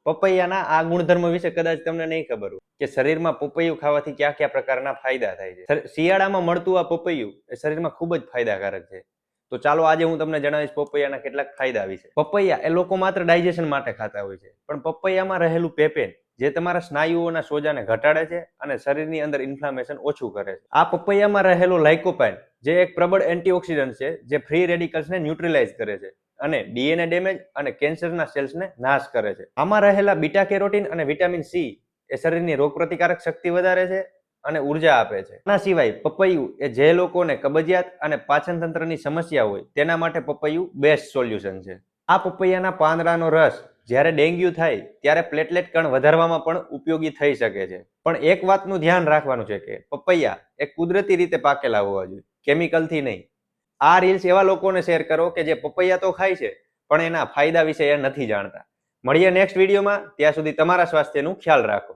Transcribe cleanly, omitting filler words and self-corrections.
પપૈયાના આ ગુણધર્મ વિશે કદાચ તમને નહીં ખબર હોય કે શરીરમાં પપૈયું ખાવાથી કયા કયા પ્રકારના ફાયદા થાય છે. શિયાળામાં મળતું આ પપૈયું એ શરીરમાં ખૂબ જ ફાયદાકારક છે. તો ચાલો આજે હું તમને જણાવીશ પપૈયાના કેટલાક ફાયદા વિશે. પપૈયા એ લોકો માત્ર ડાયજેશન માટે ખાતા હોય છે, પણ પપૈયામાં રહેલું પેપેન જે તમારા સ્નાયુઓના સોજાને ઘટાડે છે અને શરીરની અંદર ઇન્ફ્લામેશન ઓછું કરે છે. આ પપૈયામાં રહેલો લાઇકોપાઇન જે એક પ્રબળ એન્ટીઓક્સિડન્ટ છે જે ફ્રી રેડિકલ્સને ન્યુટ્રલાઇઝ કરે છે અને ડીએનએ ડેમેજ અને કેન્સરના સેલ્સને નાશ કરે છે. આમાં રહેલા બીટા કેરોટીન અને વિટામિન સી એ શરીરની રોગપ્રતિકારક શક્તિ વધારે છે અને ઉર્જા આપે છે. આના સિવાય પપૈયું એ જે લોકોને કબજિયાત અને પાચન તંત્રની સમસ્યા હોય તેના માટે પપૈયું બેસ્ટ સોલ્યુશન છે. આ પપૈયાના પાંદડાનો રસ જ્યારે ડેન્ગ્યુ થાય ત્યારે પ્લેટલેટ કણ વધારવામાં પણ ઉપયોગી થઈ શકે છે. પણ એક વાતનું ધ્યાન રાખવાનું છે કે પપૈયા એ કુદરતી રીતે પાકેલા હોવા જોઈએ, કેમિકલથી નહીં. આ રીલ્સ એવા લોકોને શેર કરો કે જે પપૈયા તો ખાય છે પણ એના ફાયદા વિશે એ નથી જાણતા. મળીએ નેક્સ્ટ વિડીયોમાં. ત્યાં સુધી તમારા સ્વાસ્થ્યનું ખ્યાલ રાખો.